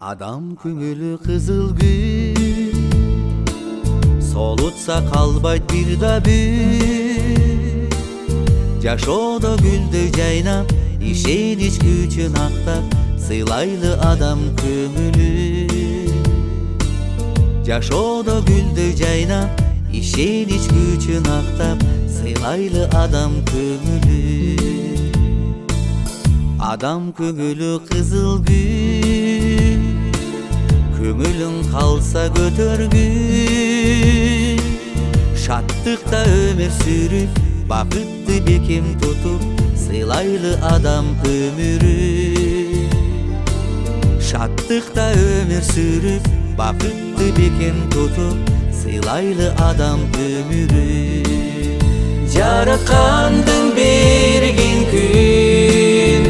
Адам көңілі қызыл гүл, солутса қалбайт бир да бүл. Жашоодо гүлдөй жайнап, ишенич күчүн актап, сыйлайлы адам көңүлү. Жашоодо гүлдөй жайнап, ишенич күчүн актап, сыйлайлы адам көңүлү. Адам көңүлү кызыл гүл, көңүлүң калса көтөргүл. Шаттыкта өмүр сүрүп, бакытты бекем тутуп, сыйлайлы адам өмүрү. Шаттыкта өмүр сүрүп, бакытты бекем тутуп, сыйлайлы адам өмүрү. Жараткандың берген күн,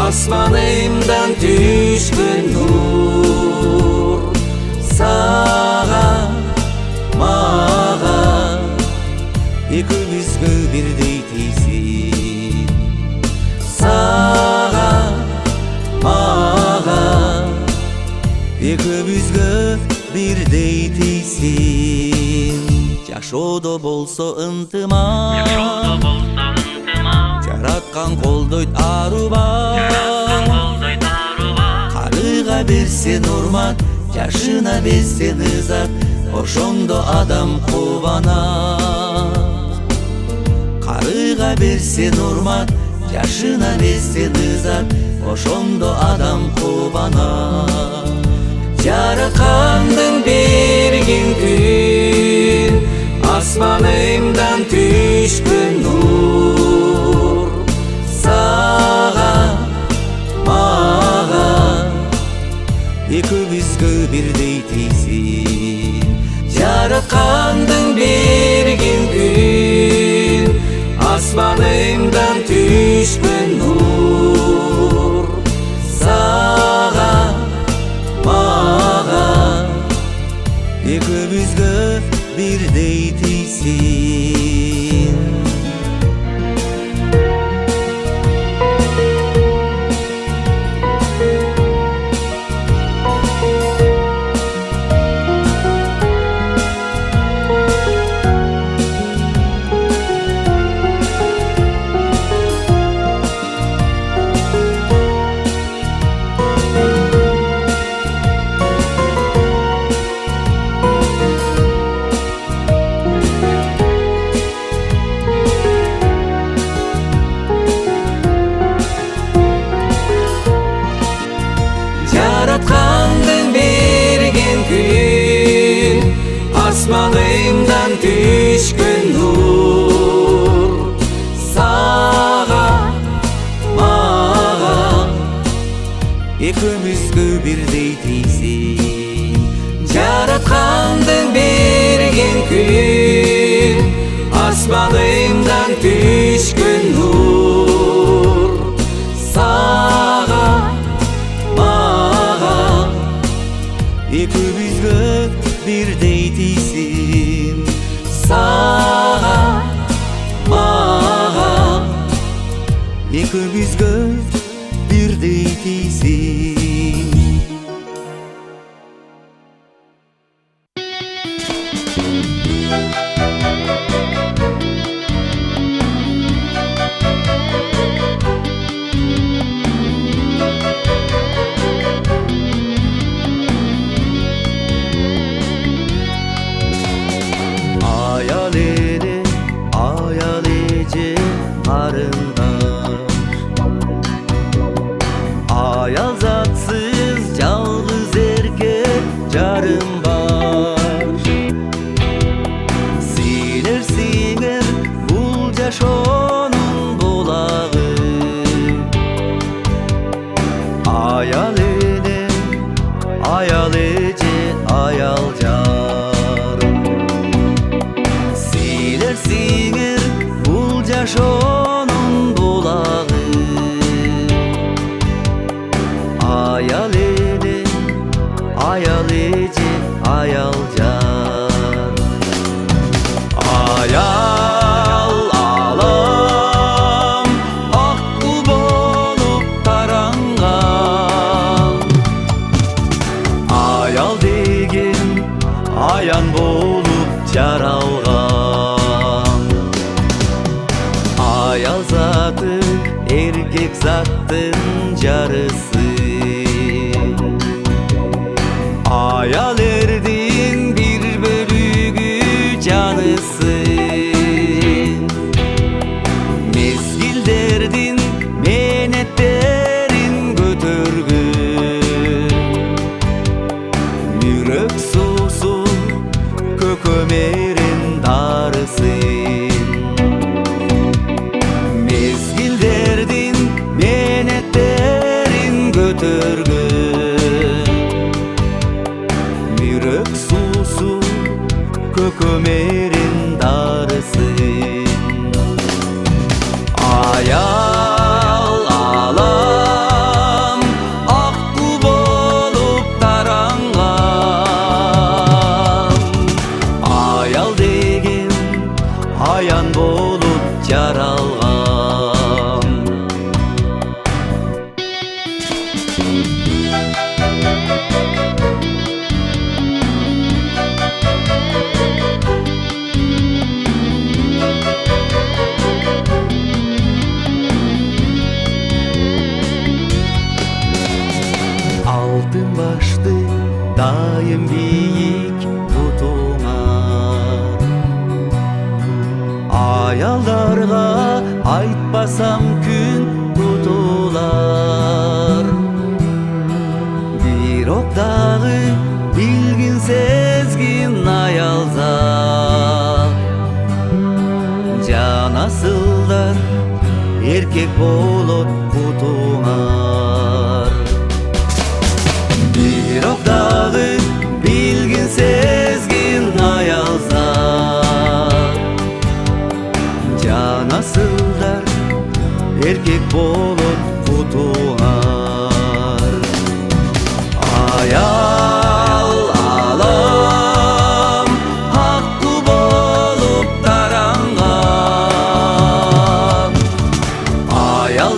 асманымдан түшкөн нур. Сага, мага, экөөбүзгө бирдей тийсин. Сага, мага, экөөбүзгө бирдей тийсин. Жашоодо болсо ынтымак, жараткан колдойт арубак. Карыга берсен урмат, жашына берсен ызат, ошондо адам кубанат. Карыга берсен урмат, жашына берсен ызат, ошондо адам кубанат. Жараткандың берген күн, асманымдан түшкөн нур. Сага, мага, экөөбүзгө бирдей тийсин. Жараткандың берген күн, асманымдан түшкөн нур. Сага, мага, экөөбүзгө бирдей тийсин. Жараткандың берген күн, асманымдан түшкөн нур. Сага, мага, экөөбүзгө бирдей тийсин. Жараткандың берген күн, асманымдан түшкөн нур. Сага, экөөбүзгө бирдей тийсин. Сага, мага, экөөбүзгө бирдей тийсин. Ayal zatsız жалгыз эркек жарым бар. Силер сиңер бул жашоонун булагы. Аял эне, аял эже, аял жарым. Силер сиңер бул жашоонун булагы. Ayal эне, ayal эже, аял жар. Аял алам, ак бул болуп таранган. zаттın jarısı. Ayal erdin bir bölügü canısın. Mezgilderdin menetlerin götürgün. Mürök susu kökömerin darısın. Mezgilderdin menetlerin götürgün. Mürök susu kökömerin darısın. Ayal alam akku bolup tarangan. Ayal degen ayan bolup jaralgan. Altın başlı daim biyik tutuңar. Ayallarga айтпасам күн tutular. Бирок дагы билгин сезгин аялзат. Жанасылдар эркек болот кутуңар. Бирок дагы билгин сезгин аялзат. Жанасылдар эркек болот кутуңар. Аял алам акку болуп таранган. Аял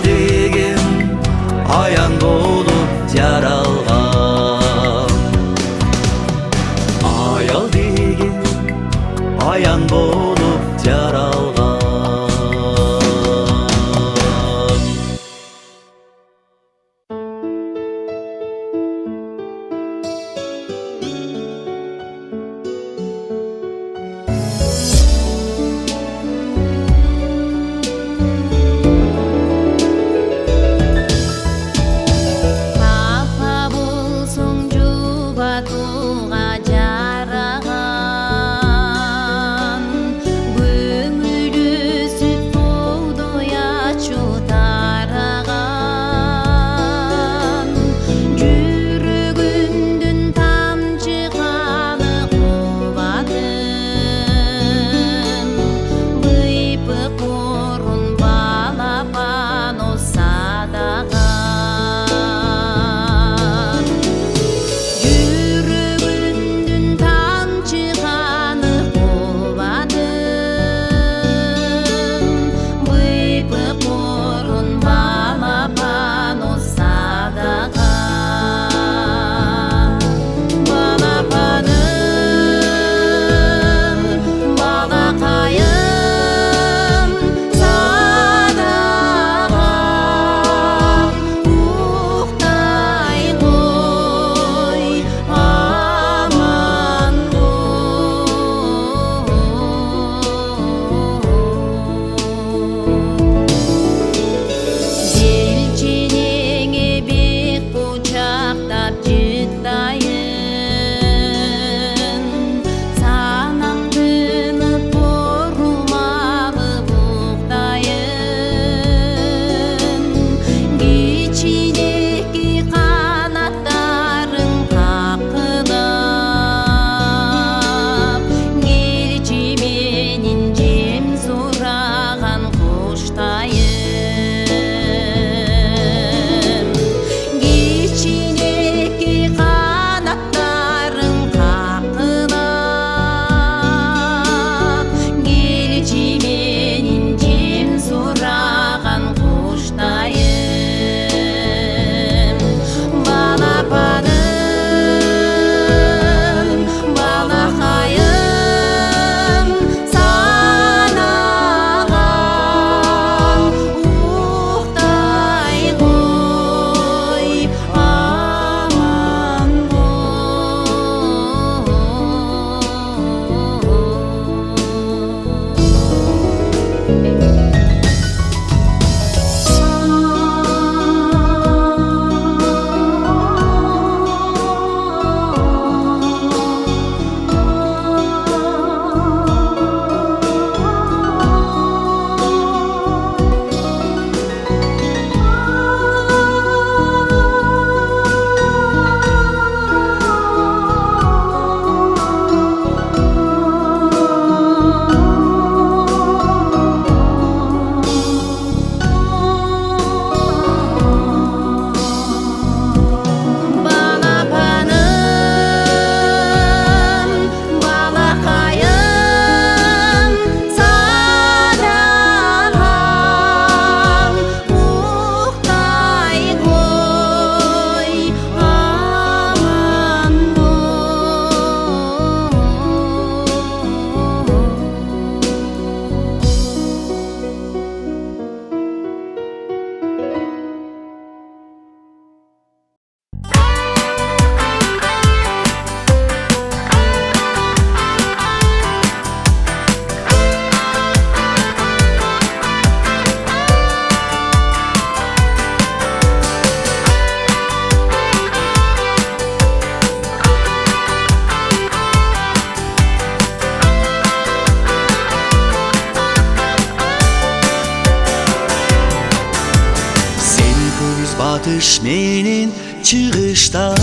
батыш менен чыгыштан.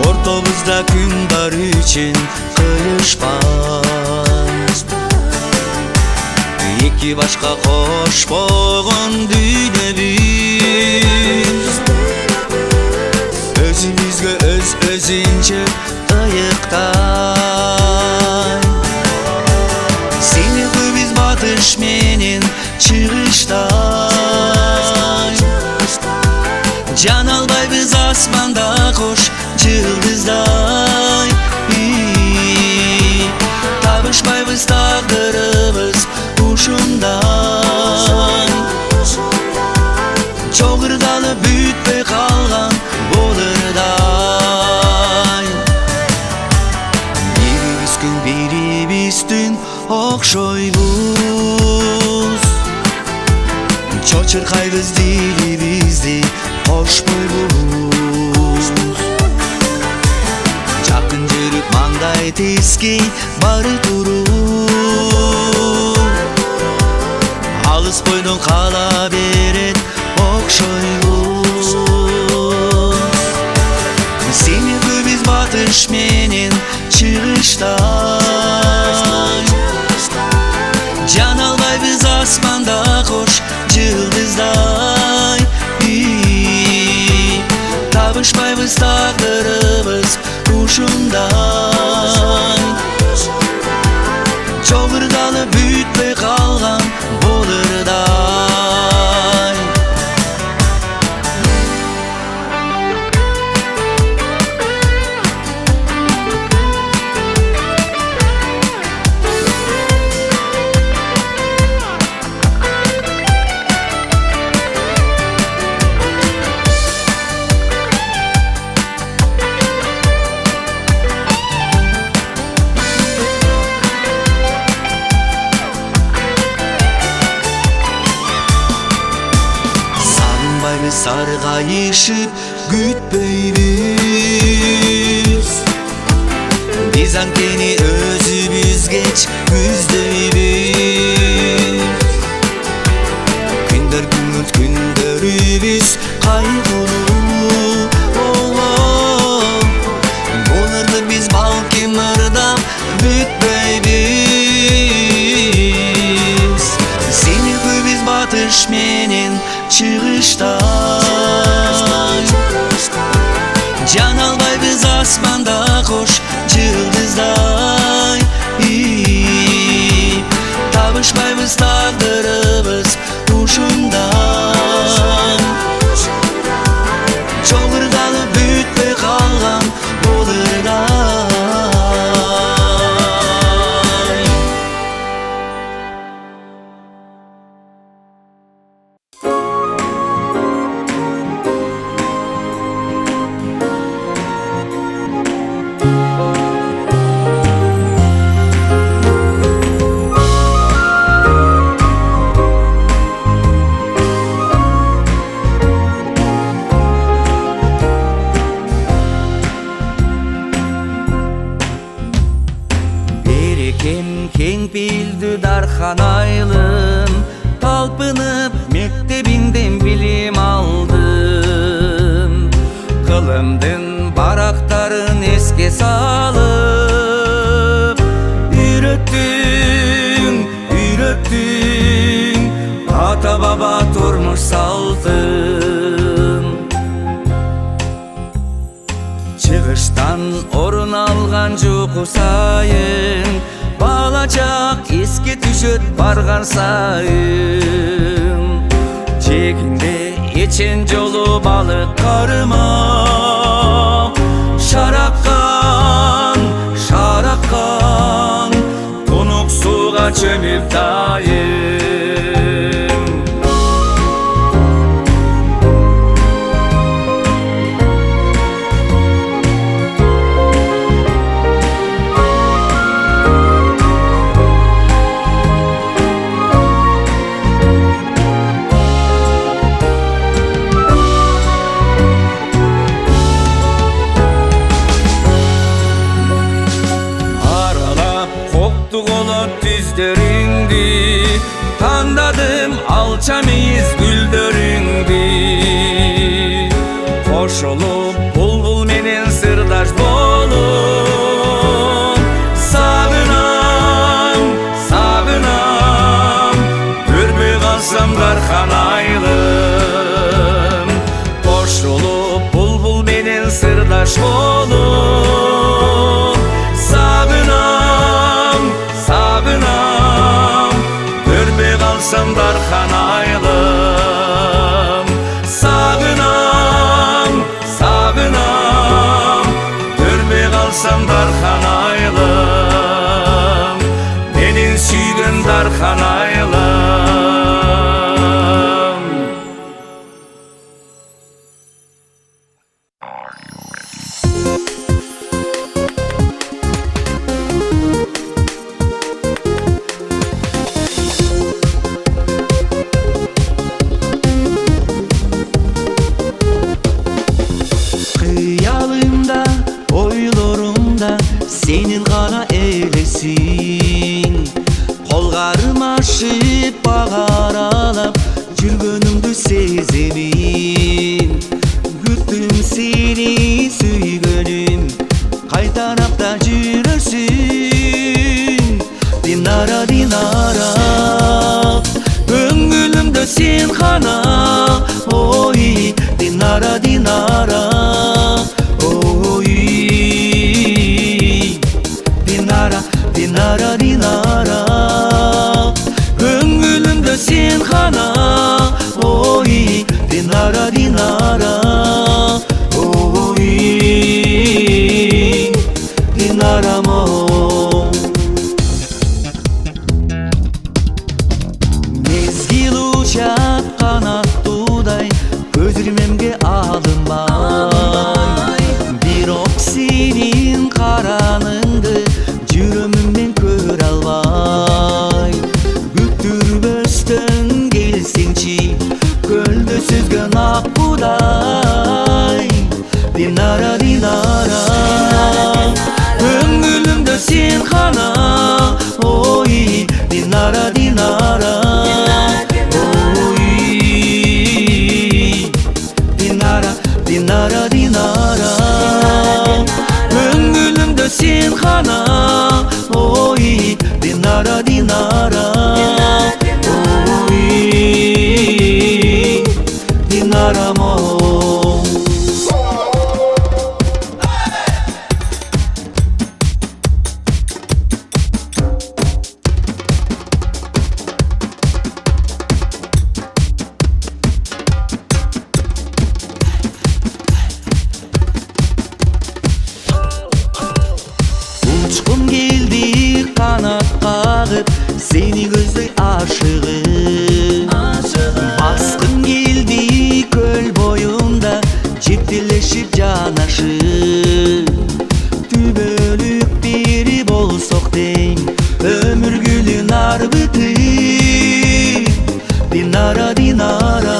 Ортобузда күн бар үчүн кыйышпан. Эки башка кошпогон дүйнөбүз, өзүбүзгө өзүнчө ыйыктан. Сени биз батыш менен чыгыштан. Жана албайбыз асманда кош жылдыздай. Табышпайбыз тагдырыбыз ушундан. Чогурдалып бүтпөй калган болырдай. Бирибиз күн бирибиз түн окшойбуз. Чочуркайбыз дилибизди кошпойбуз. Жакын жүрүп маңдай тискей бары туруп, алыс бойдон кала берет окшойбуз. Сени биз батыш менен чыгыштан. Жана албайбыз асманда кош жылдыздай. Табышпайбыз тагдырыбыз ушундан. Чогурдалып бүтпөй калган болырдай. Саргайышып күтпөйбүз, биз анткени өзүбүзгеч күздөйбүз. Күндөр күңүл күндөрүбүз кайгылуу. Болурду биз балким ырдап бүтпөйбүз. Сени биз батыш менен чыгыштан. Жана албайбыз асманда кош жылдыздай. Табышпайбыз тагдырыбыз ушундан. Чогурдалып бүтпөй калган болырдай. Кең пейилдүү Дархан айылым, талпынып мектебинден билим алдым. Кылымдын барактарын эске салып, үйрөттүң ата баба турмуш салтын. Чыгыштан орун алган жуку сайын, бала чак эске түшөт барган сайын. Жегинде эчен жолу балык кармак, шараккан тонук сууга чөмүп дайым. кошулуп булбул менен сырдаш болуп сагынам, сагынам, көрбөй калсам дархан айылым. Кошулуп булбул менен сырдаш болуп сагынам, сагынам, көрбөй калсам дархан айылым. Сагынам, сагынам, көрбөй калсам дархан айылым, менин сүйгөн дархан айылым. Kıyalımda, oylarımda senin gana eylesin. Kollarım aşıp bağar alap жүргөнүңдү сеземин. Күттүм сени сүйгөнүм, кай тарапта жүрөрсүң? Динара, Динара, көңүлүмдө сен гана. Ой, Динара, Динара, ой, Динара, Динара, Динара, көңүлүмдө сен гана. Ой, Динара, Динара, ой, Динарамо. Мезгил учат канаттуудай, көзүрмемге алынбай. Бирок сенин караныңды жүрөмүммен көрө албай. Күттүрбөстөн келсеңчи, көлдө сүзгөн ак будай. Динара, Динара, көңүлүмдө сен гана. Ой, Динара, Динара, ой, Динара, Динара, Динара, көңүлүмдө сен гана. Ой, Динара, Динара, ой, Динарамо. Учкум келди канат кагып, сени көздөй ашыгып. Баскым келди көл боюнда, жептелешип жанашып. Түбөлүк бири болсок дейм, өмүр гүлүн арбытып. Динара, Динара,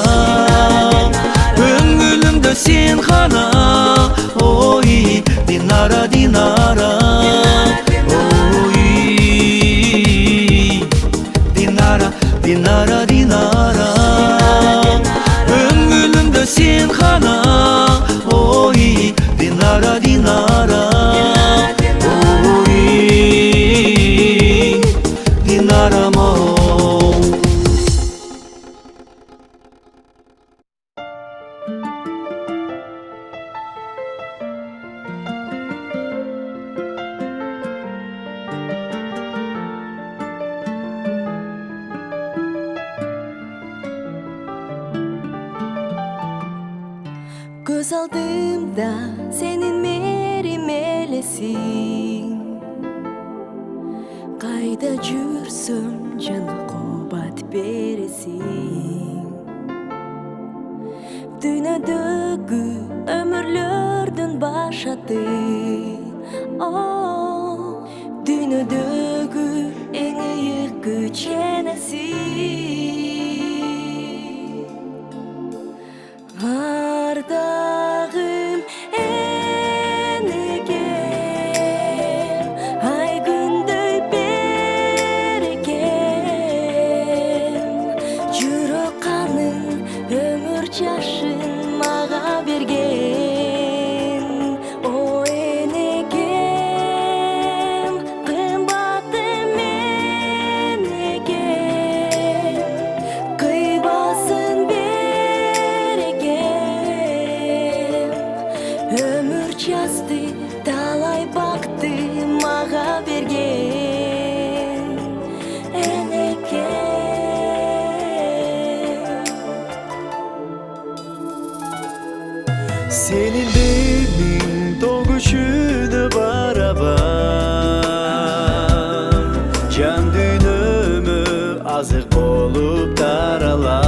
көңүлүмдө сен гана. Ой, Динара, Динара, ой, Динара, Динара, Динара, көңүлүмдө сен гана. Ой, Динара, Динара, ой, Динарамо. Göz aldığımda senin merim elesin. Kayda жүрсөм жана кубат бересиң. Дүйнөдөгү өмүрлөрдүн башаты. Дүйнөдөгү эң ыйык күч энесиң. Ардагым энегем, ай күндөй берекем. Жүрөк канын өмүр жашын мага берген. жазды, талай бақты маға берген энекем. Senin demin doğuşunu baraban Can dünümü azık olup daralar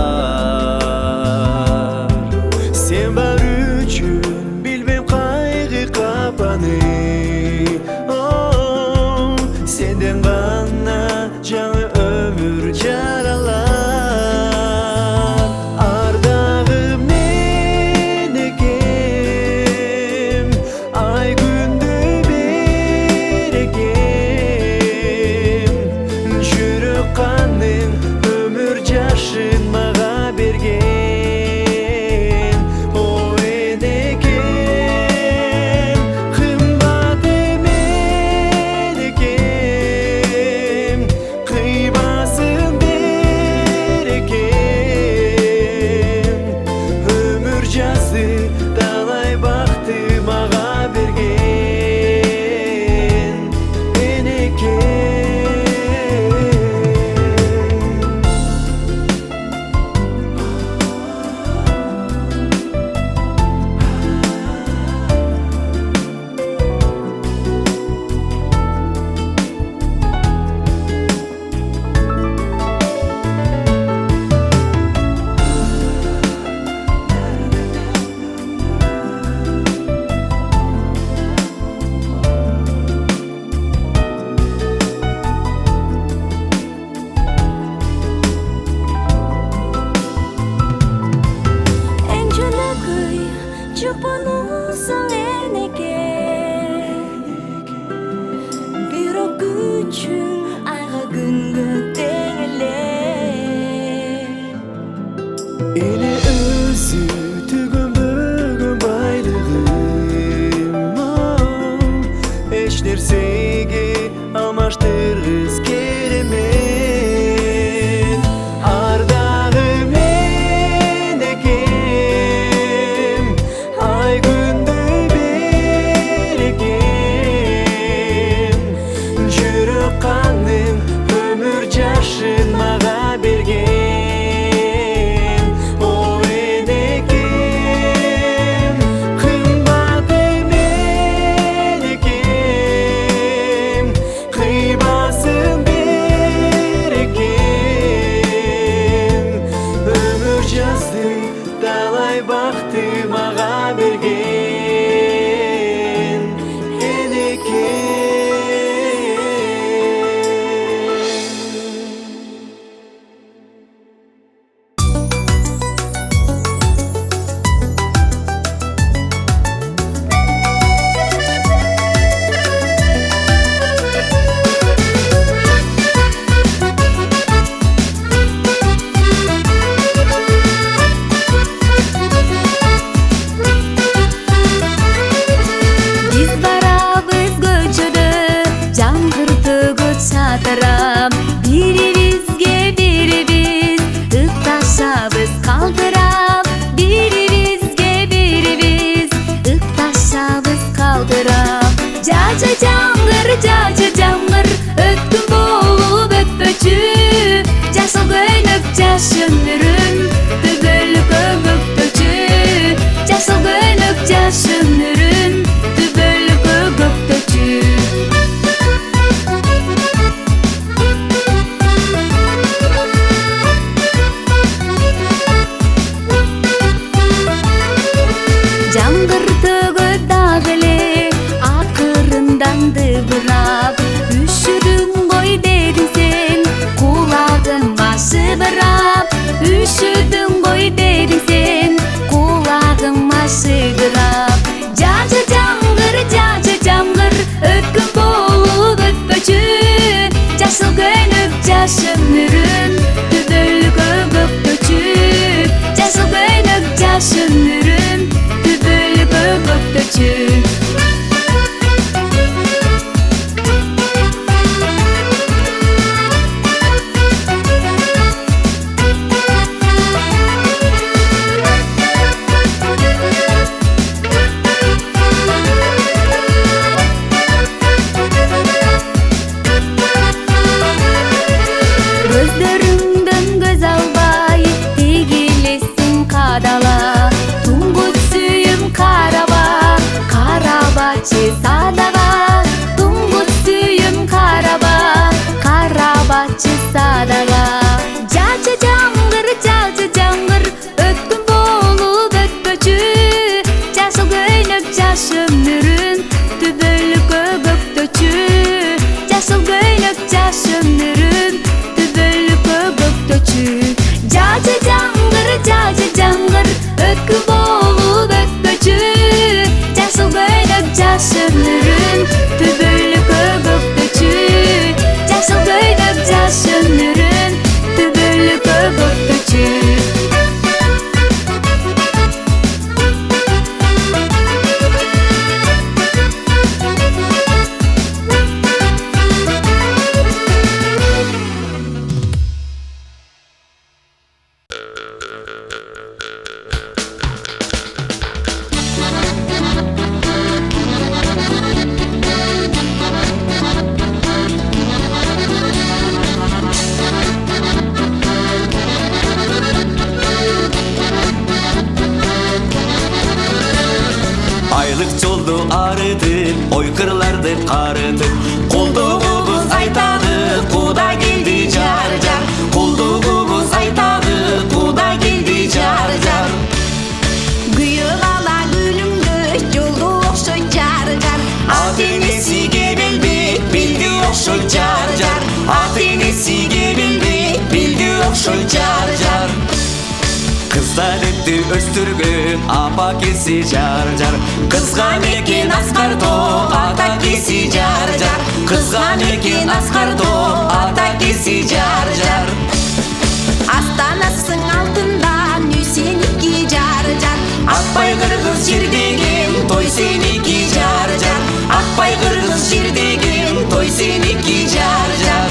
Sen var üçün bilmem kaygı kapanı Oh, senden bana canı ömür caralar Ardağım nenekem Ay gündü berekem Jürük kanın ömür caşın mağa bergen O enekem Kımbatım enekem Kıybasın berekem Ömür cazı dalay baktı mağa bergen enekem En çölakıy çok bonusan eneken Bir o güçün ayğa güngü dengeler Ene özü tügün bugün baylığım Eş nersege amaçtırız keremen Ardağım enekem Ay gündü berekem Jürük kanım ömür caşın mağa bergen O enekem Kımbatım enekem Kıybasın berekem Ömür cazdı dalay baktı mağa bergen enekem айлык жолду арытып ойкырларды карытып колдугубуз айталы куда келди жар жар колдугубуз айталы куда келди жар жар Күйөө бала күлүмдөш жолду окшойт жар жар ата энесиге белбек белди окшойт жар жар ата энесиге белбек белди окшойт жар жар Kızlar etti östürgün apa kesi jar jar Kızgan ekin askar top ata kesi jar jar Kızgan ekin askar top ata kesi jar jar Астанасың алтындан үй сеники жар жар Акбай кыргыз жер деген той сеники жар жар Акбай кыргыз жер деген той сеники жар жар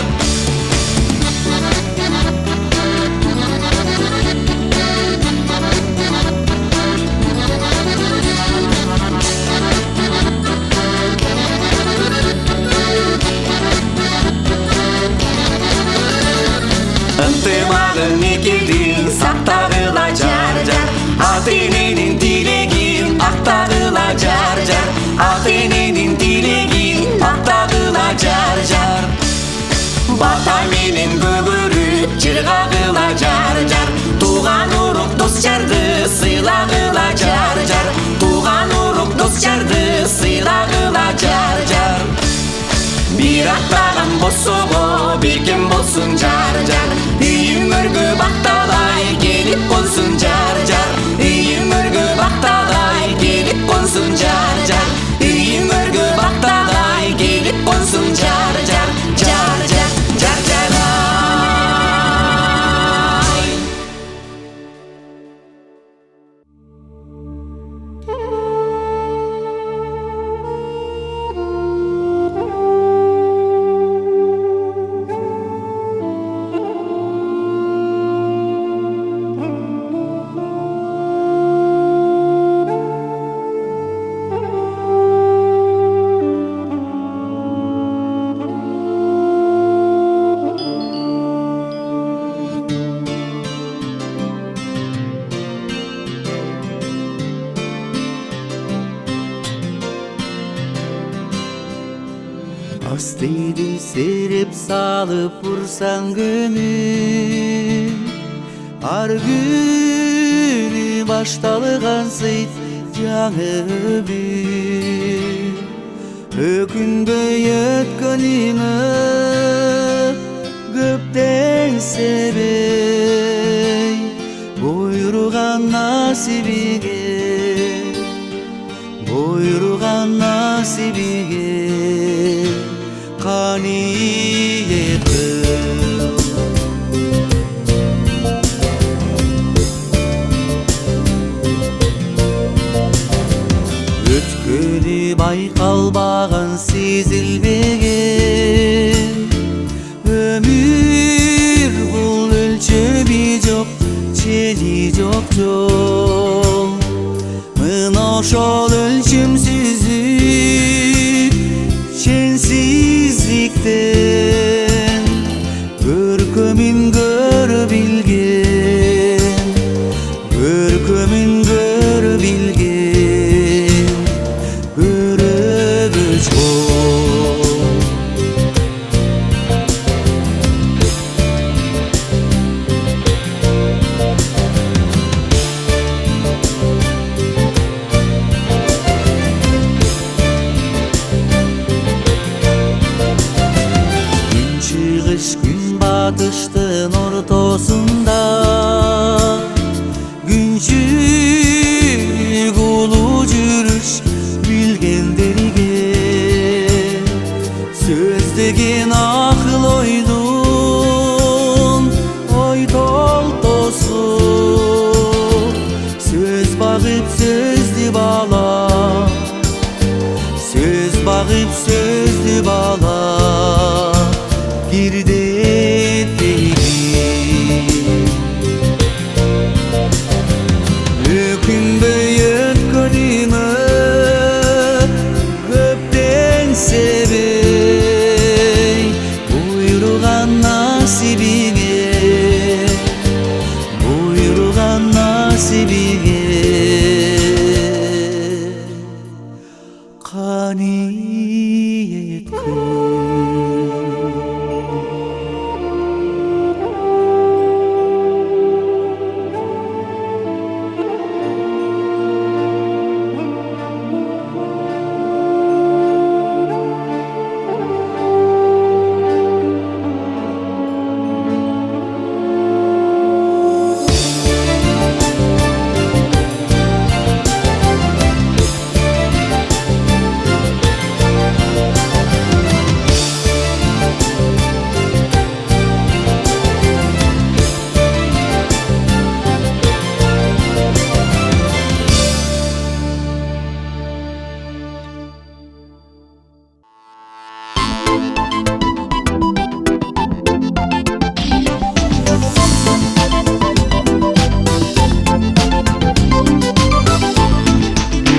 Ынтымагын экелдин сактагыла жар жар ата эненин тилегин актагыла жар жар ата эненин тилегин актагыла жар жар бата менен көгөрүп жыргагыла жар жар тууган урук дос жарды сыйлагыла жар жар тууган урук дос жарды сыйлагыла жар жар бир аттаган босого бекем болсун жар жар үйүң өргө бакталай келип консун жар жар үйүң өргө бакталай келип консун жар жар үйүң өргө бакталай келип консун жар жар жар жар жар жар ай Астыйды сереп салып урсаң көмүн ар күнү башталгансый жаңы өмүр өкүнбөй өткөнүңө көптен себей буйруган насибиге каниет кыл өткөнү байкалбаган сезилбеген өмүр бул өлчөмү жок чени жок жол мына ошол өлчөмсүзлүк ченсиздиктен көркөмүн көрө билген көрөгөч бол күн батыштын ортосунда күнчүлүк улуу жүрүш билгендерге сөз деген акыл ойдун ой толтосу сөз багып сөздү бала сөз багып сөздү бала өкүнбөй өткөнүңө көптен себей буйруган насибиге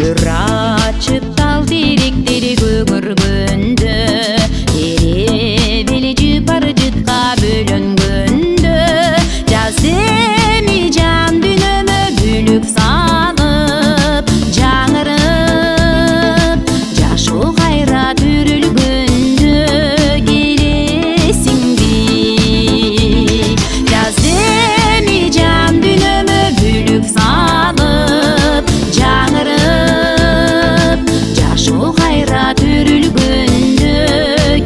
Ыр ачып тал теректери көгөргөндө эребели жыпар жытка бөлөнгөндө жаз эми жан дүйнөмө бүлүк санып жаңырып жашоо кайра төрөлгөндө келесиңби жаз эми жан дүйнөмө бүлүк санып жаңырып жашоо кайра төрөлгөндө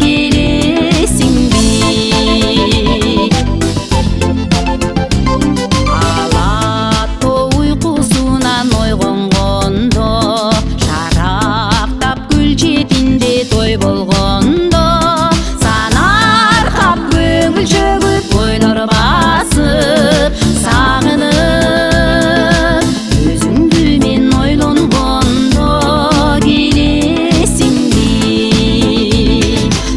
келесиңби алато уйкусунан ойгонгондо шарактап көл четинде той болгондо санаркап көңүл чөгүп ойлор басып сагынып өзүңдү мен ойлонгондо келесиңби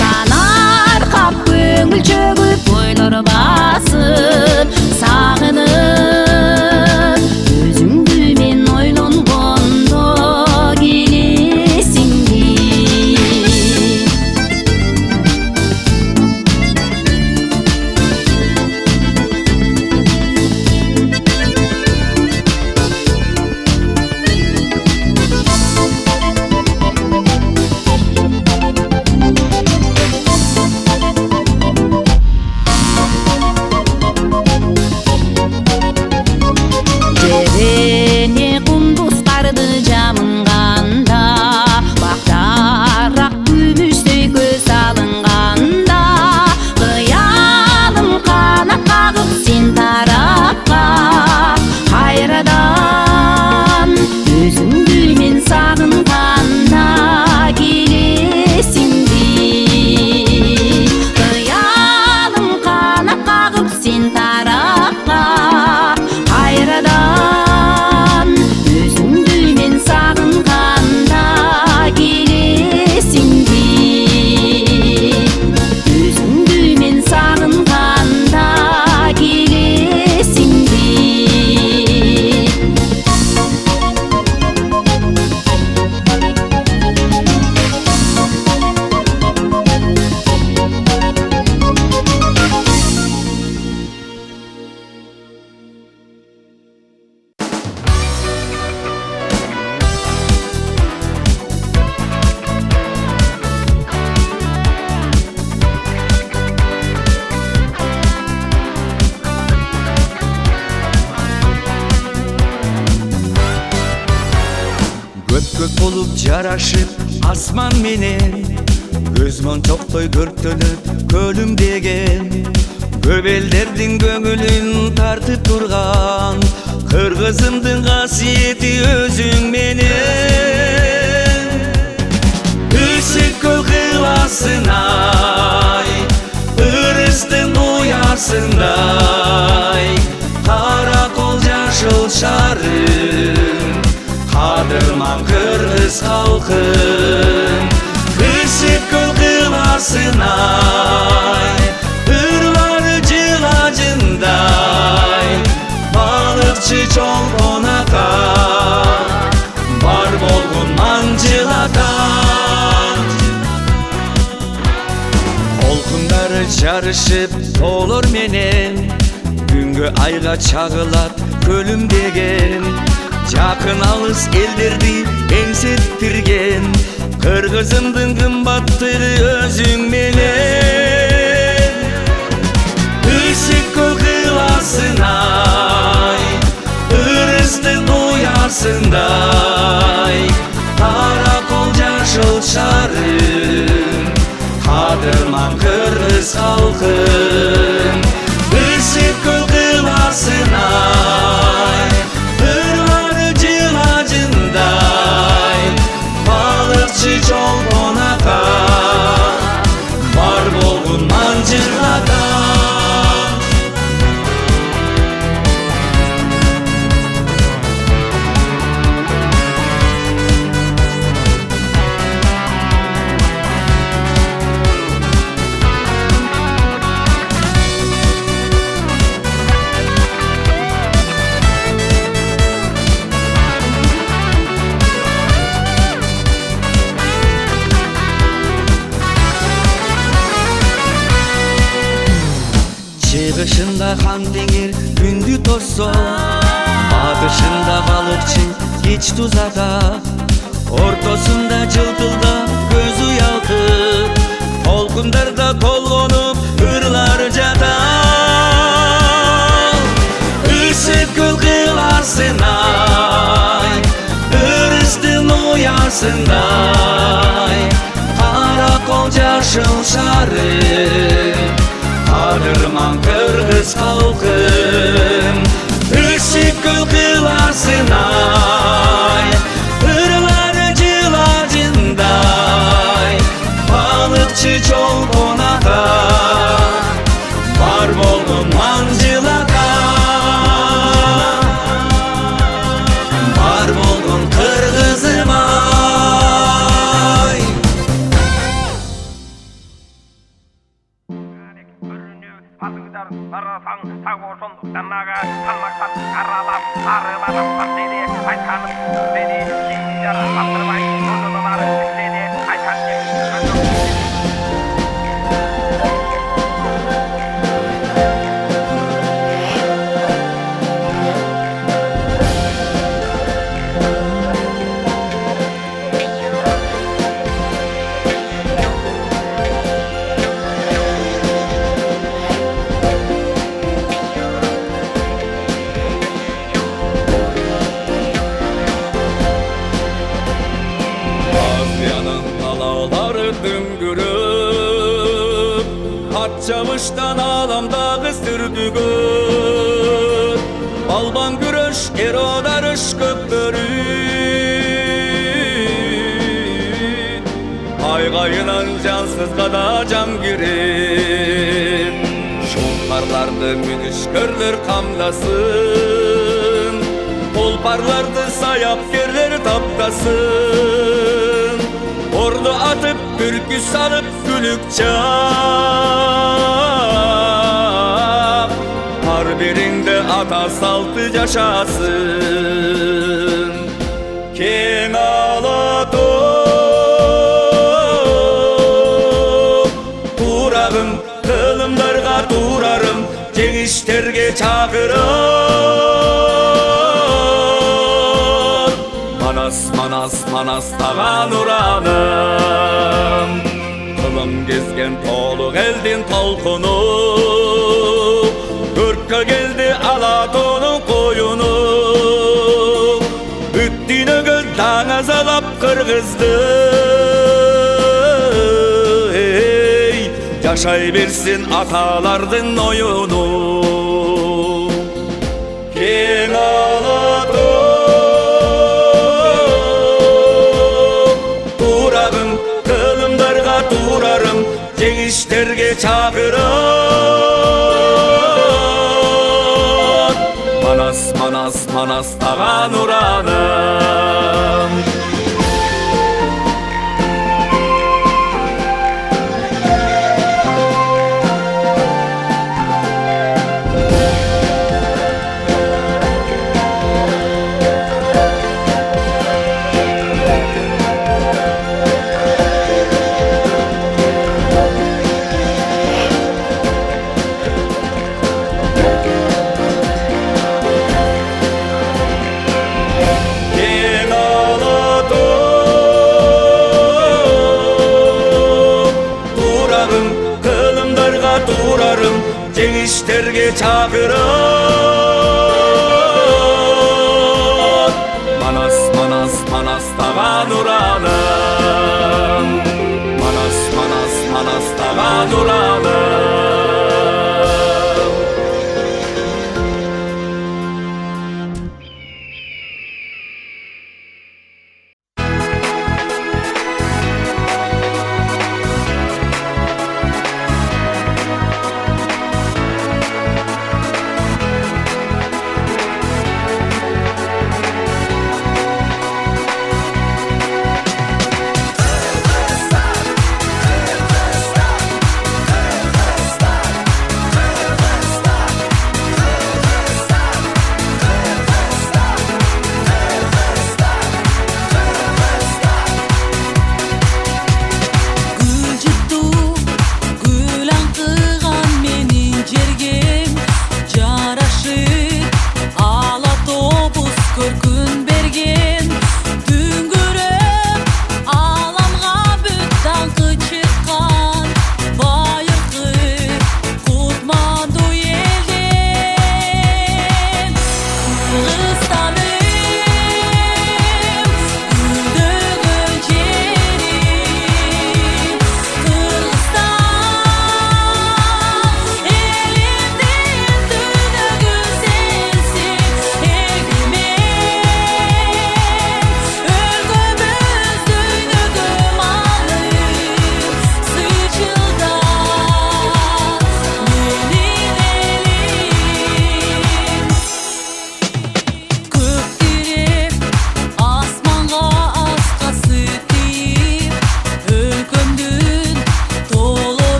санаркап көңүл чөгүп ойлор басып сагынып өзүңдү мен ойлонгондо келесиңби Жерене кумдуз-карды жамынганда бактарак күмүштөй көз алынганда кыялым канат кагып сен тарапка кайрадан өзүңдү мен сагынганда келесиңби кыялым канат кагып сен тарапка кайрадан өзүңдү мен сагынганда келесиңби өзүңдү мен сагынганда келесиңби Көк болуп жарашып асман менен көз мончоктой көрктөнөт көлүм деген көп элдердин көңүлүн тартып турган кыргызымдын касиети өзүң менен Үсүк көл кыйласынай ырыстын уясындай каракол жашыл шарым кадырман кыргыз халкын Үсүк көл кыйласынай ырлары жылажындай балыкчы чолпон ака бар болгон манжылата Толкундары жарышып тоолор менен күнгө айга чагылат көлүм деген жакын алыс элдерди эңсеттирген кыргызымдын кымбаттыгы өзүң менен Үсүк көл кыйласынай ырыстын уясындай каракол жашыл шарым кадырман кыргыз халкын Үсүк көл кыйласынай ырлары жылажындай балыкчы чолпон ака бар болгон манжылата tuzada, ortasında cıltılda gözü yaltı, tolkunlarda tolgonup hırlarcada. Işık kılkılarsın ay, ırıstın uyarsın ay, karakol carşıl şarı, Adırman kırgız kalkın. Işık kılkılarsın ay, hırları cılacınday, balıkçı çol konada, var bolgun mancılada, var bolgun kırgızım ay. Sarasang sago sonduktan naga salmaktan karalam sarılarım dedi aytanım beni şiir attırmay uzunları dedi aytanım. Düngürüp Hatçamıştan alamda kıstırdıgır Balban güreş erodarış köptörün Aygayınan cansız kada can girin Şunkarlardı münüşkörler kamlasın Kolparlardı sayap gerler taptasın Ordu atıp bürkü salıp gülük çap Har birinde ata saltı yaşasın Ken aladım Turağım kılımlarga turarım Cengişterge çağırım Manas tağan uranım Kılım gezgen toluk eldin tolkunu Kırkka geldi Alatonun koyunu Üttüne göl dağına zalap kırgızdı hey, Yaşay bilsin atalardın oyunu Ken Alaton Turarım Cengişterge çağırın Manas tağan uranım Cengişterge çağırın Manas tağan uranım Manas tağan uranım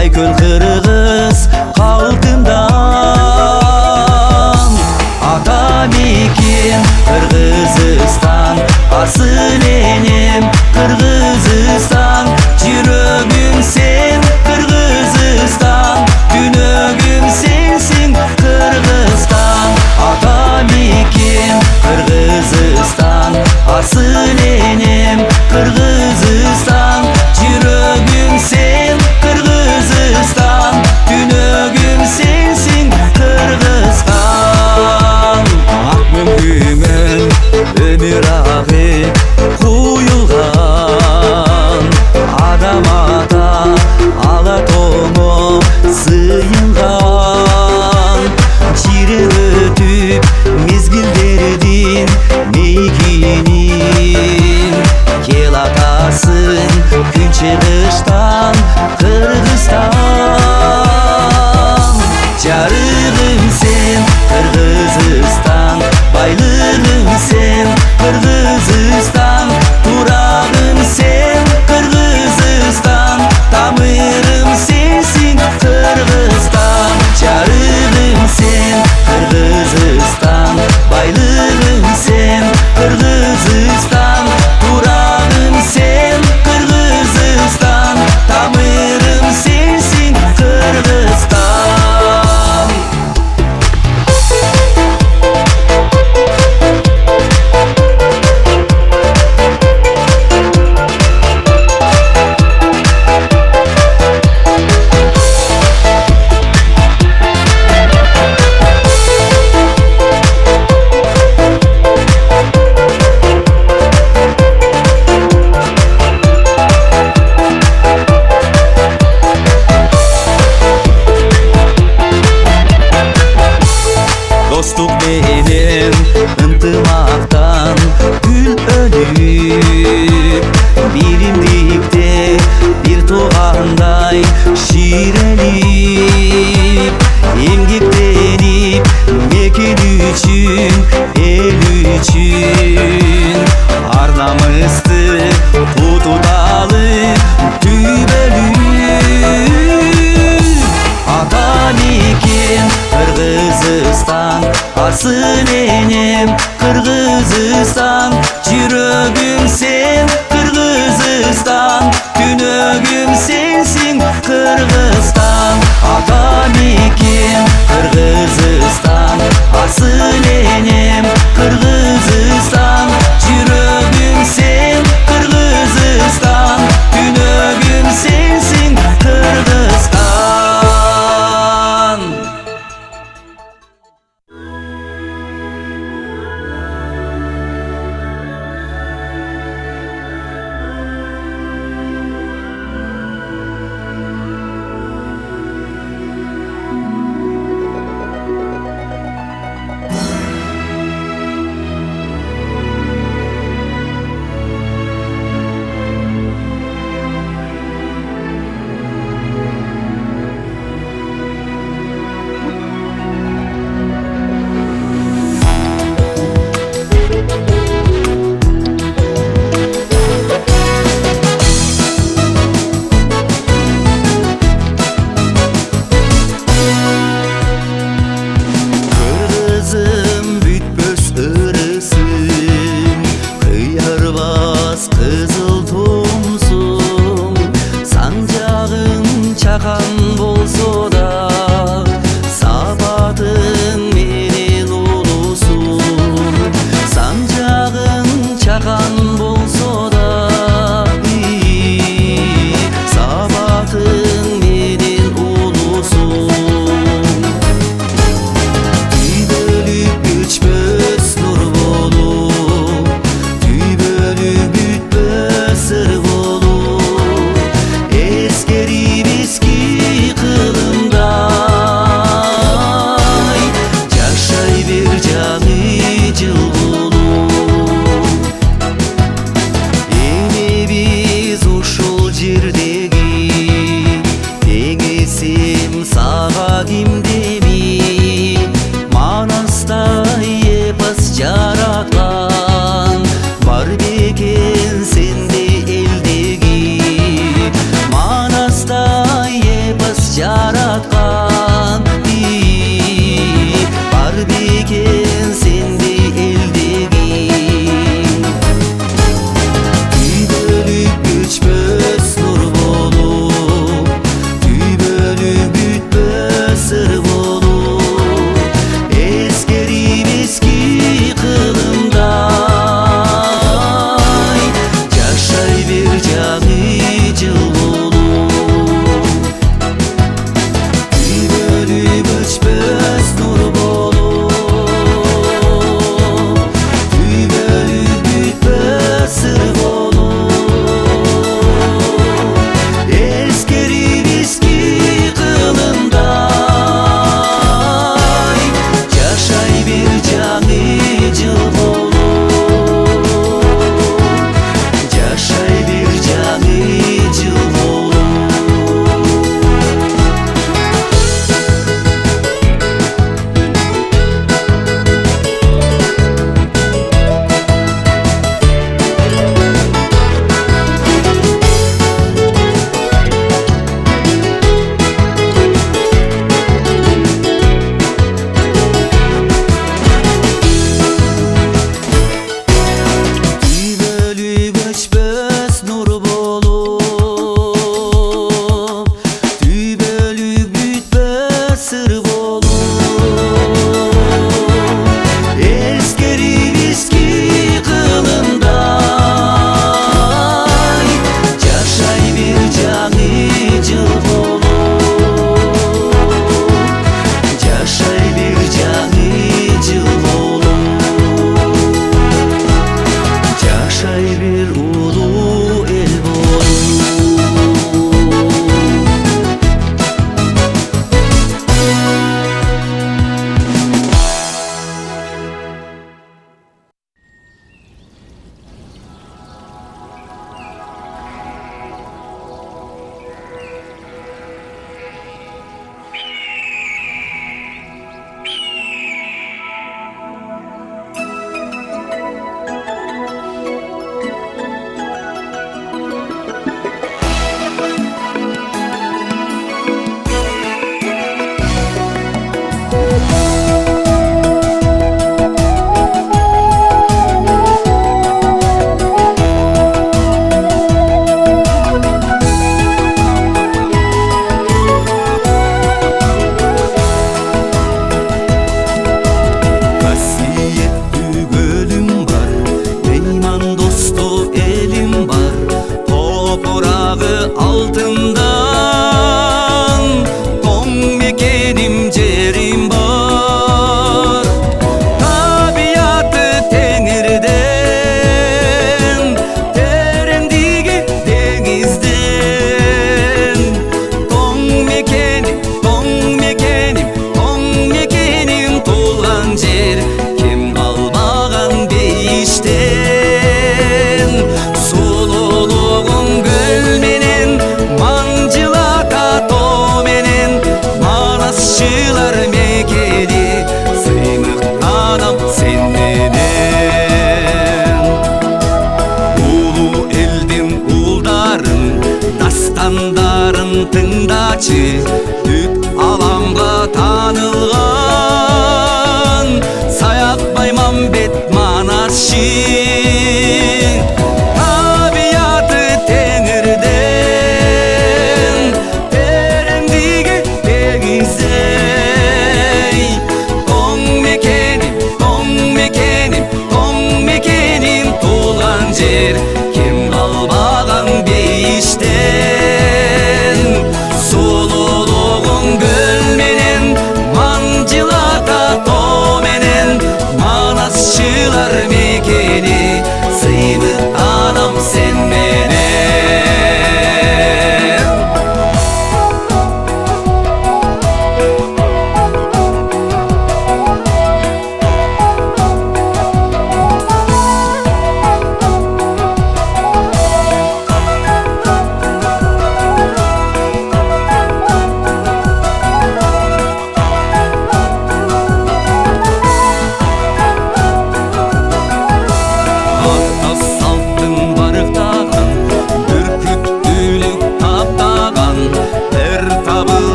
Айкөл Кыргыз калкымдан ата мекен Кыргызстан асыл энем Кыргызстан жүрөгүм сен Кыргызстан күнөгүм сенсиң Кыргызстан ата мекен Кыргызстан асыл энем Кыргызстан жүрөгүм сен Кыргызстан күнөгүм сенсиң Кыргызстан ак мөңгүмөн өмүр агы куюлган адам ата ала томо сыйынган жиреп өтүп мезгилдердин мейгинин кел атасың күн чыгыштан Кыргызстан жарыгым сен Кыргызстан байлыгым сен Кыргызстан турагым сен Кыргызстан тамырым сенсиң Кыргызстан жарыгым сен Кыргызстан байлыгым сен Кыргызстан турагым сен Кыргызстан тамырым сенсиң Кыргызстан. Достук менен ынтымактан гүл өнүп биримдикте бир туугандай ширелип эмгектенип мекен үчүн эл үчүн ар намысты тутуталы түбөлүп ата мекен Кыргызстан асыл энем Кыргызстан жүрөгүм сен Кыргызстан күнөгүм сенсиң Кыргызстан ата мекен Кыргызстан асыл энем Кыргызстан жүрөгүм сен Кыргызстан күнөгүм сенсиң Кыргызстан. Eskeri viski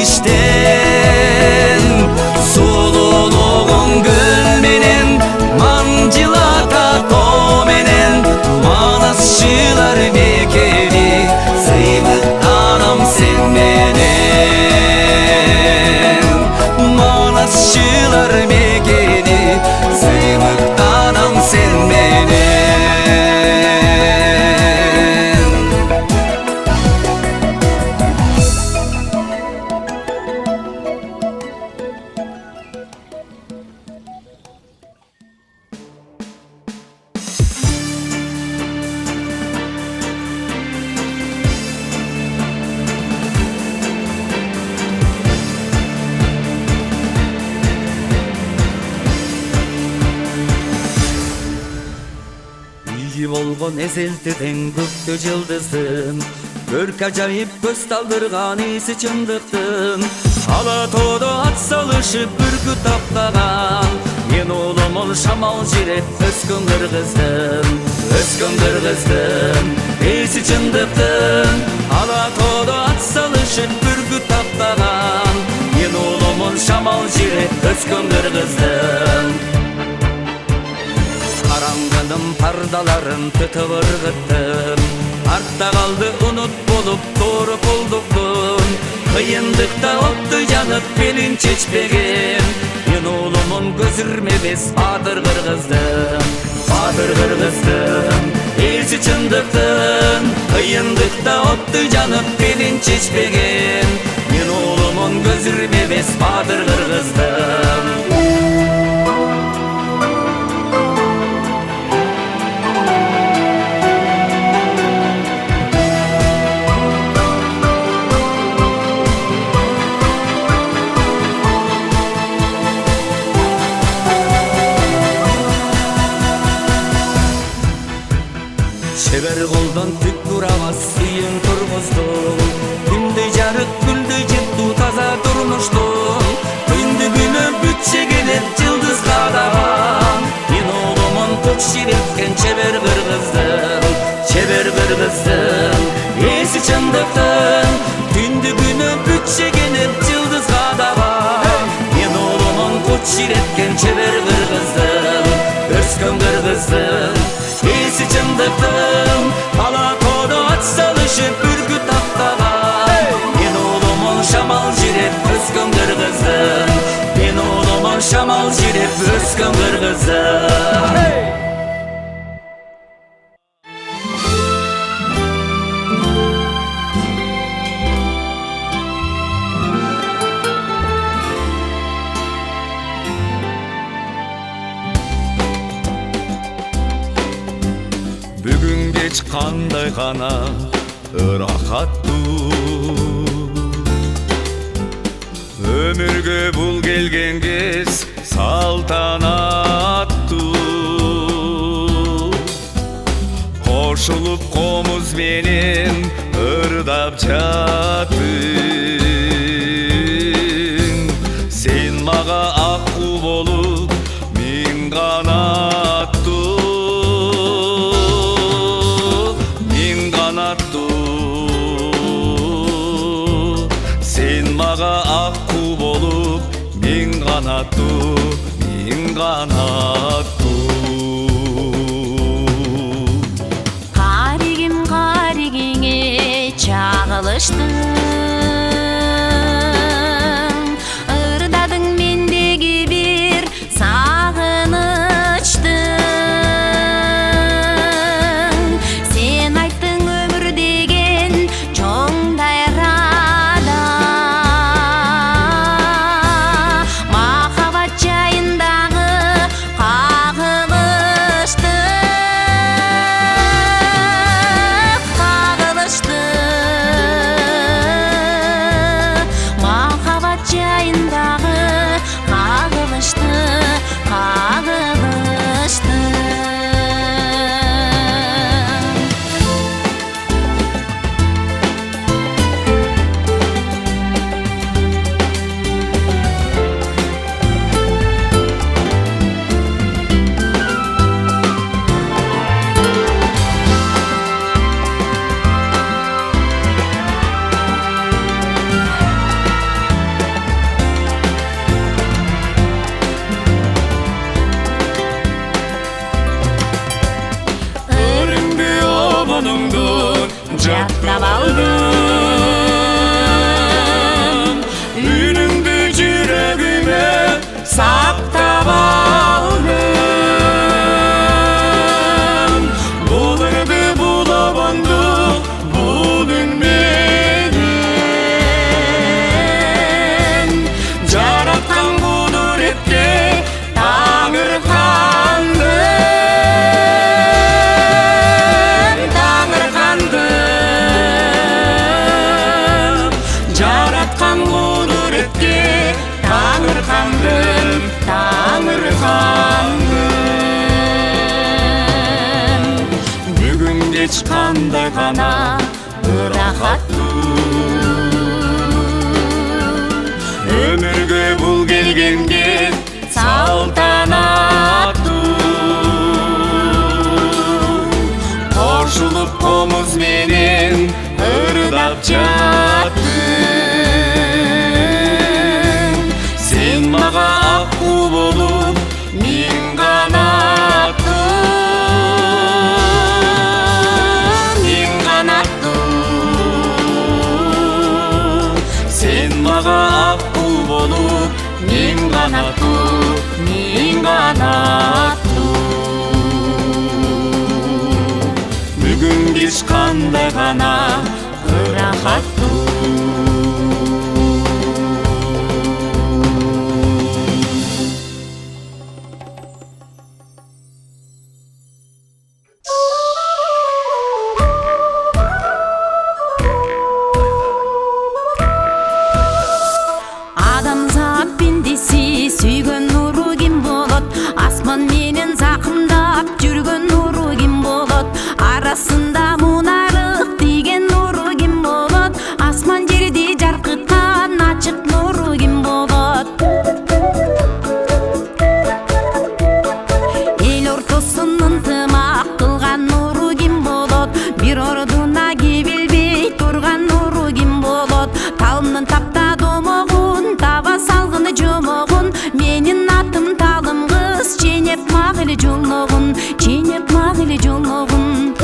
işten Sululuğun gül menen Mancılata to menen Manasçılar mekeni Sıyvıktanam sen menen Manasçılar mekeni Sıyvıktanam sen menen Bilgi bolgon ezeltiden көктө жылдыздын Көрк ажайып көз талдырган иси чындыктын Ала тоодо ат салышып бүркүт таптаган Мен улумун шамал жиреп өскөн кыргыздын Иси чындыктын Ала тоодо ат салышып бүркүт таптаган Мен улумун шамал жиреп өскөн кыргыздын Караңгынын пардаларын тытып ыргыттым Артта калды унут болуп тооруп болдуктун Кыйындыкта отту жанып белин чечпеген Мен улумун көз ирмебес баатыр кыргыздын Эси чындыктын Кыйындыкта отту жанып белин чечпеген Мен улумун көз ирмебес баатыр кыргыздын Шебер колдон түк турабас сүйүн тургуздум Күндү жарык гүлдү жытту таза турмуштум Күндү күнү бүтче келет жылдыз кадаган Мен улумун куч жиреккен чебер кыргыздын Эси чындыктын Күндү күнү бүтче келет жылдыз кадаган Мен улумун куч жиреккен чебер кыргыздын Өскөн кыргыздын Эси чындыктын Ала тоодо ат салышып бүркүт таптаган Мен улумун шамал жиреп өскөн кыргыздын Мен улумун шамал жиреп өскөн кыргыздын Бүгүн кеч кандай гана ырахаттуу Өмүргө бул келген кез салтанаттуу Кошулуп комуз менен ырдап жаттың Сен мага акку болуп миң канаттуу Sen maga akku bolup min kanattu Karigime çağılıştın Irdadın mendegi bir sağınıştın Sen ayttın ömür degen çoң dayrada Махаббат жайындағы кагылышты кандай гана ырахаттуу. Өмүргө бул келгенге салтанаттуу. Кошулуп комуз менен ырдап жаттың. Сен мага аккуу болуп миң канаттуу. Миң канаттуу. Сен мага аккуу болуп миң канаттуу. Миң канаттуу. Бүгүн кеч кандай гана ырахаттуу. Адамзат пендеси сүйгөн нуру ким болот? Асман менен закымдап жүргөн нуру ким болот? Арасында мунарык тийген нуру ким болот? Асман жерди жаркыткан ачык нуру ким болот? Эл ортосун ынтымак кылган нуру ким болот? Бир ордуна кебелбей турган нуру ким болот? Талымдын тапта домогун таба салгыны жомогун. Менин атым талым кыз, ченеп мак эле жолногун, ченеп мак эле жолногун.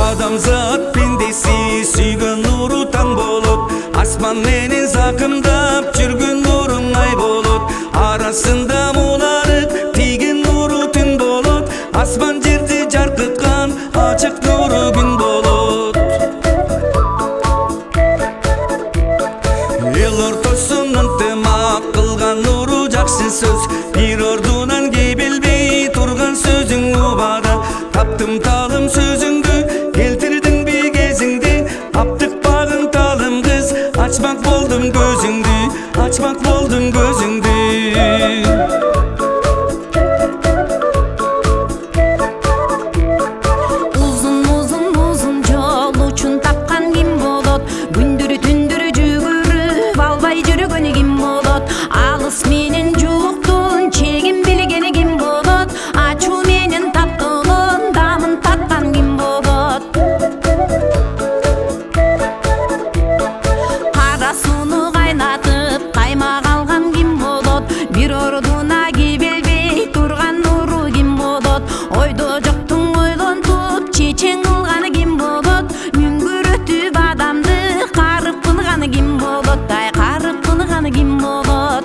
Адамзат пендеси сүйгөн нуру таң болот. Асман менен закымдап жүргөн нурун ай болот. Арасында мунарык тийген нуру түн болот. Асман жерди жаркыткан ачык нуру күн болот. Эл ортосун ынтымак кылган нуру жакшы сөз. Бир ордунан кебелбей турган сөзүң убада. Таптым талым сөзүңдү, келтирдиң бир кезиңде. Аптык багын талым кыз, ачмак болдум көзүңдү, ачмак болдум көзүңдү. Uzun жол учун тапкан ким болот? Күндүрү түндүрү жүгүрүп албай жүргөнү ким болот? Алыс менен жууктун чегин билгени ким болот? Ачуу менен таттуунун дамын таткан ким болот? Кара сууну кайнатып каймак алган ким болот? Бир ордуна кебелбей турган нуру ким болот? Ойдо жоктуң ойлонтуп чечен кылганы ким болот? Мүңгүрөтүп адамды карып кылганы ким болот? Ай карып кылганы ким болот?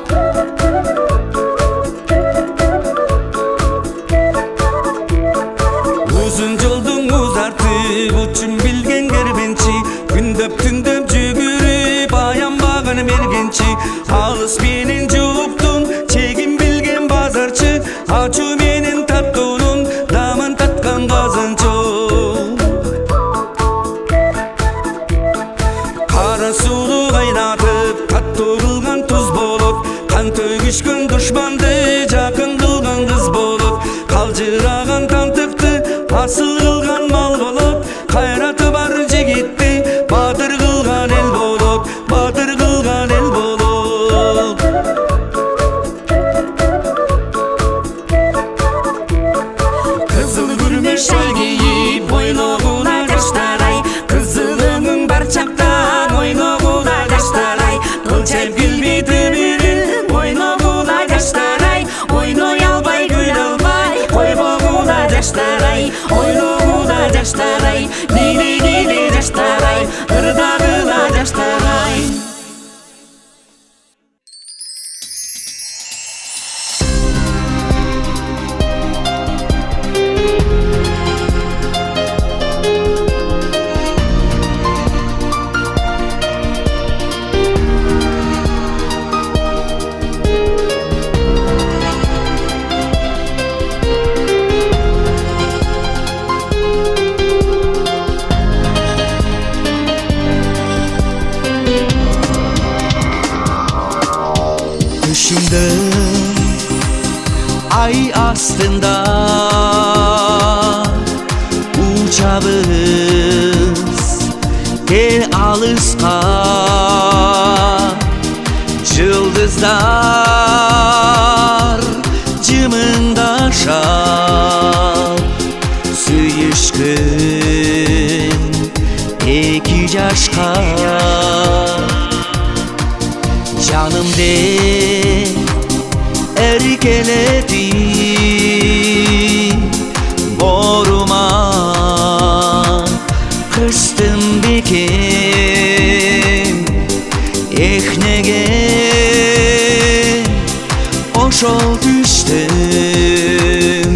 Uzun жолдуң узартып учун билген кербенчи. Күндөп түндөп жүгүрүп аянбаган мергенчи. Алыс менен жууктун чегин билген базарчы. Ачуу менен таттуунун дамын таткан казанчы. Кара сууну кайнатып таттуу кылган туз болот. Кан төгүшкөн душманды жакын кылган кыз болот. Калжыраган тантыкты асыл кылган мал болот. Кайраты бар жигитти баатыр кылган эл болот, баатыр кылган эл болот. Кызыл күрмө шай кийип ойногуна жаштарай. Кызылыңың бар чактан ойногуна жаштарай. Кылчайып күлбөй төбүрүп ойногуна жаштарай. астында учабыз те алыска, жылдыздар жымыңдаша сүйүшкөн эки жашка. Жаным деп эркелети борума кыстым бекен, эхнеге ошол түштүм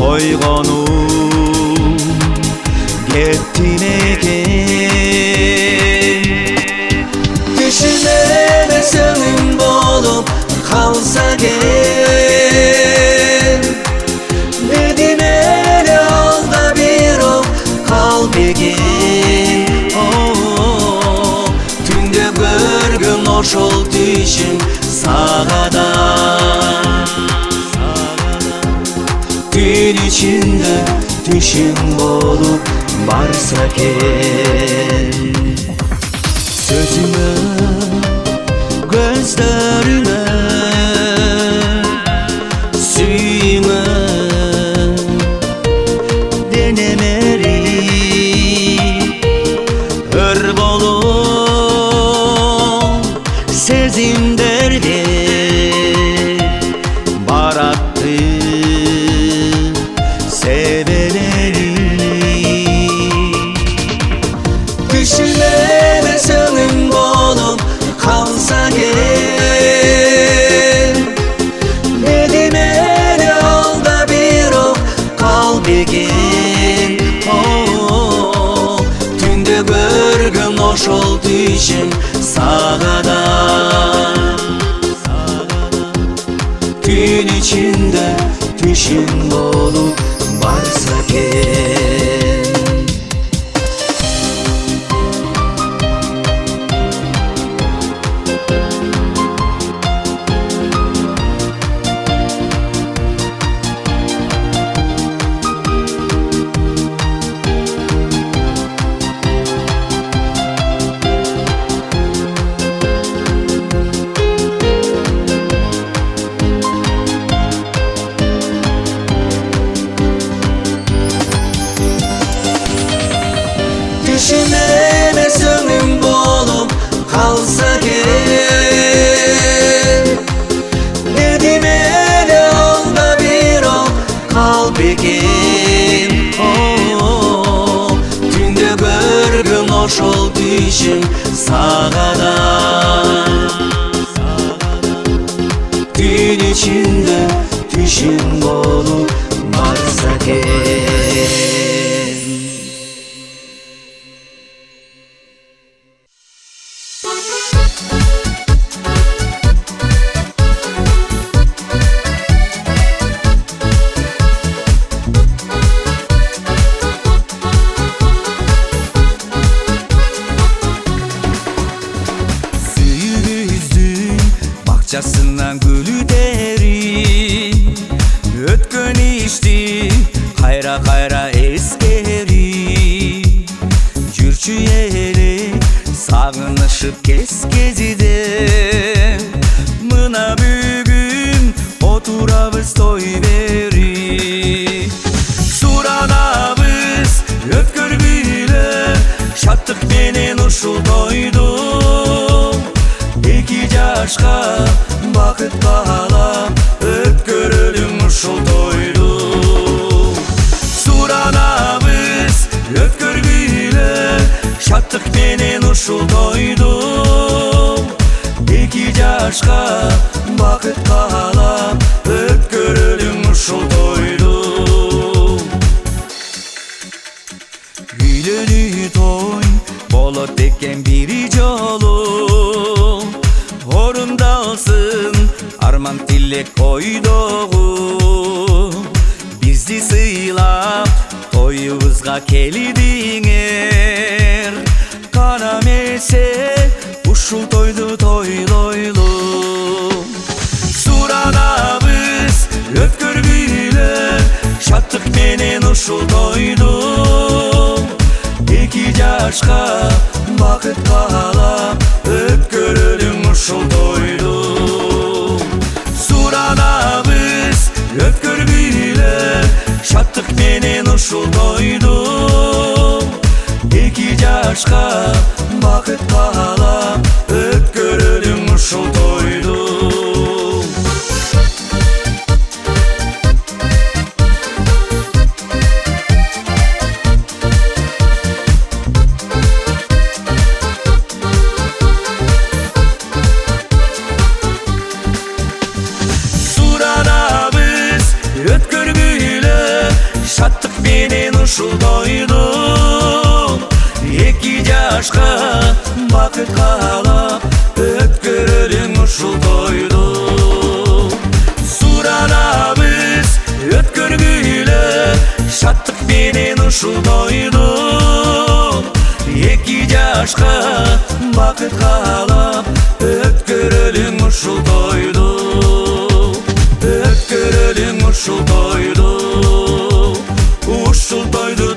ойгонуп кеттим экен. Түшүмө сөнүм болуп калса экен, дедим эле алда бирок кал бекен. Түндө көргөн ошол түшүм сагада, түн ичинде түшүм болуп барса экен. Сөзүңө көздөрүңө сүйүңө денемери өр болуп сезимдерге баратты себелери. Түшүмө сөнүм болуп калса экен, дедим эле алда бирок кал бекен. Түндө көргөн ошол түшүм сагада, түн ичинде түшүм болуп барса экен. Түшүмө сөнүм болуп калса экен, дедим эле алда бирок кал бекен. Түндө көргөн ошол түшүм сагада, түн ичинде түшүм болуп барса экен. Бакчасынан гүлдери өткөн ишти кайра эскери, жүрчү эле сагынышып кез-кезиде. Мына бүгүн отурабыз той бери, суранабыз өткөргүлө шаттык менен ушул тойду. Эки жашка бакыт каалап өткөрөлүм ушул тойду. Суранабыз өткөргүлө шаттык менен ушул тойду. Эки жашка бакыт каалап өткөрөлүм ушул тойду. Үйлөнүү той болот экен бири жолу, орундалсын арман тилек ойдогу. Бизди сыйлап тоюбузга келдиңер, канам эсе ушул тойду тойлойлу. Суранабыз өткөргүлө ушул тойдум эки жашка бакыт каалап өткөрөлүм ушул тойду суранабыз өткөргүйлө шаттык менен ушул тойду эки жашка бакыт каалап өткөрөлүм ушул тойду өткөргүйлө шаттык менен ушул тойду эки жашка бакыт каалап өткөрөлүм ушул тойду суранабыз өткөргүйлө шаттык менен ушул тойду эки жашка бакыт каалап өткөрөлүм ушул тойду өткөрөлүм ушул тойду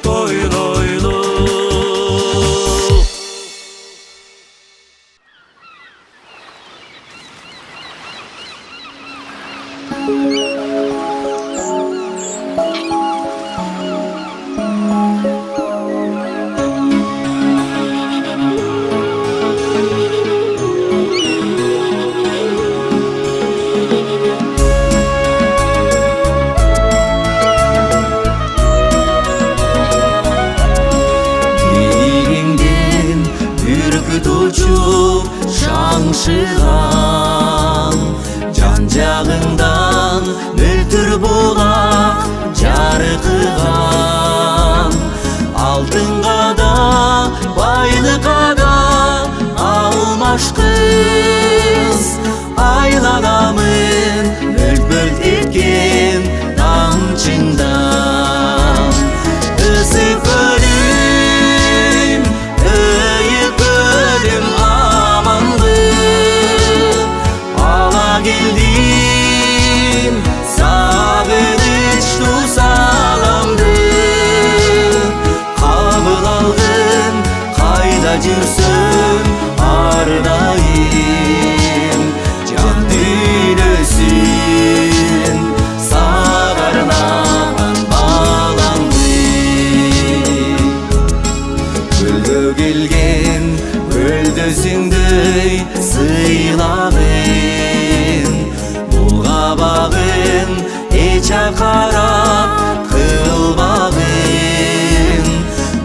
тойлойлу шаңшыған жан жағыңдан мөлтір булак жарқыған алтынға да байлыққа да алмаш қыз айланамын мөлт-мөлт еткен тамшыңдан ысып көлім өйіп көлім келдим сагыныч тусаламды кабыл алгын кайда жүрсөң ар дайым жан дүйнөсүн сага арнаган балаңды көлгө келген көлдөсүңдөй сыйлагын багын эча карап кылбагын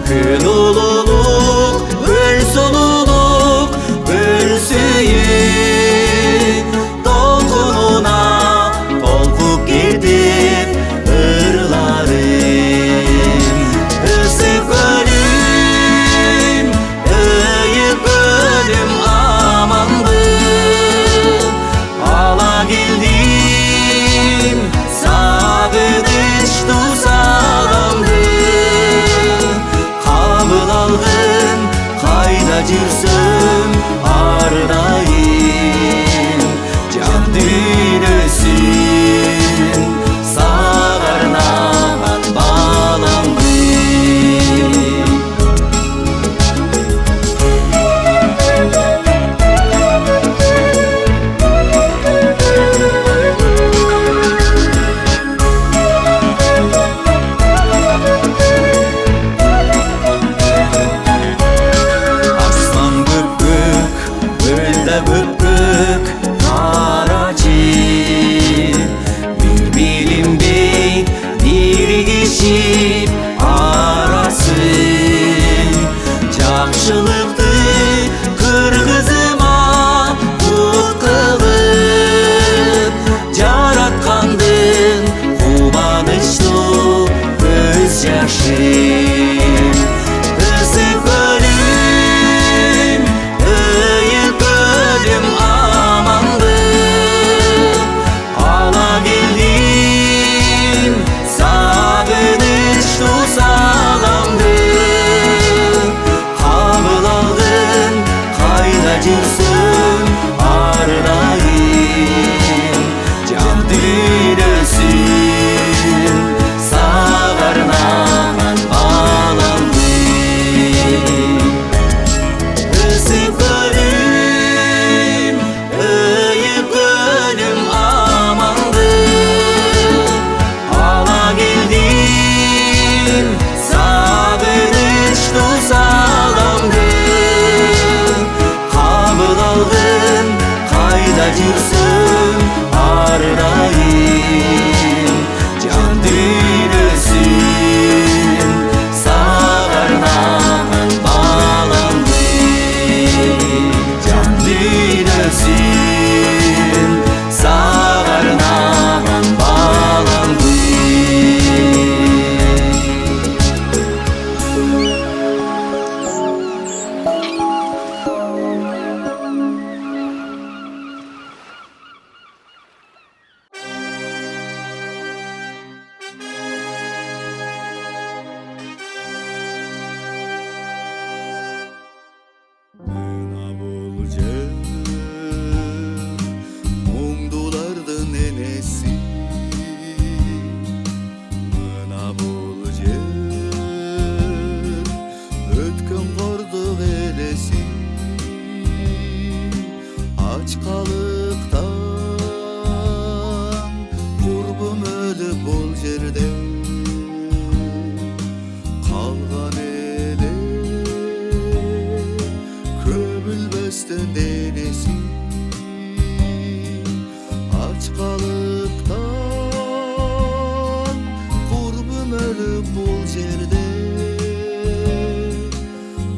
күн улуулук көл сулуулук көл сүйүк толкунуна толкуп кетип ырларым ысып көлүм өйүп көлүм аманбы ала келдим сагыныч тусаламды кабыл алгын кайда жүрсөм ар дайым жан дүйнөсүн сага арнаган балаңды көпкөк карачы бир билинбей биригишип арасын жакшылыкты кыргызыма кут кылып жараткандын кубанычтуу көз жашы ысып көлүм өйүп көлүм аманбы ала келдим сагыныч тусаламды кабыл жер мұңдулардын энеси мына бул жер өткөн кордук элеси ачкалыктан курбум өлүп бул жерде калган эле көмүлбөстөн денеси ачкалыктан курбум өлүп бул жерде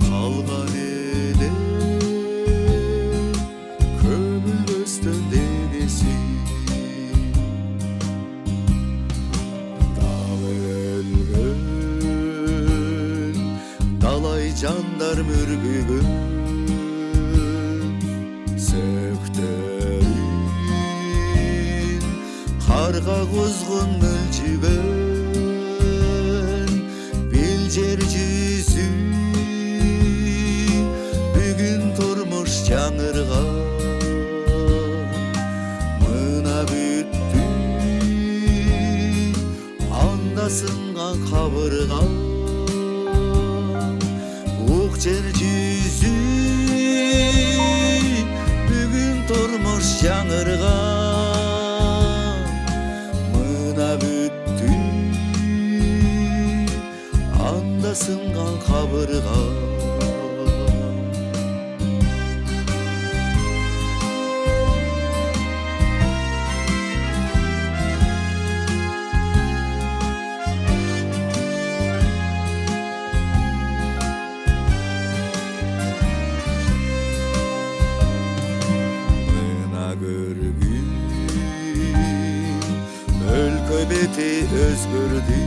калган эле көмүлбөстөн денеси дагы өлгөн талай жандар мүргүгөн сөктөрүн карга кузгун мөлчүгөн бил жер жүзү бүгүн турмуш жаңырган мына бүттү анда сынган кабырга ук жер жүзү бүгүн турмуш жаңырган мына бүттү анда сынган кабырга көргүн өлкө бети өзгөрдү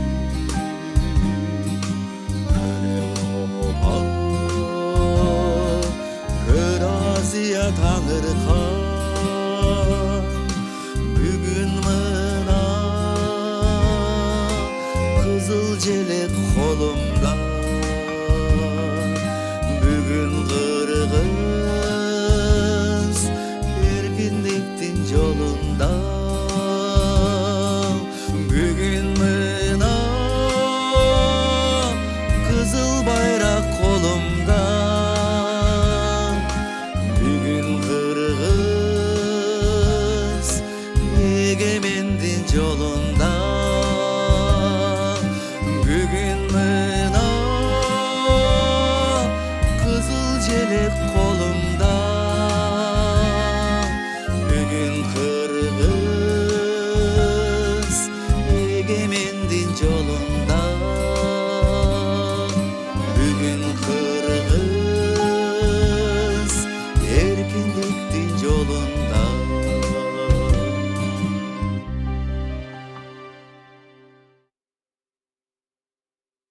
көр Азия таңыркан бүгүн мына кызыл желек колумда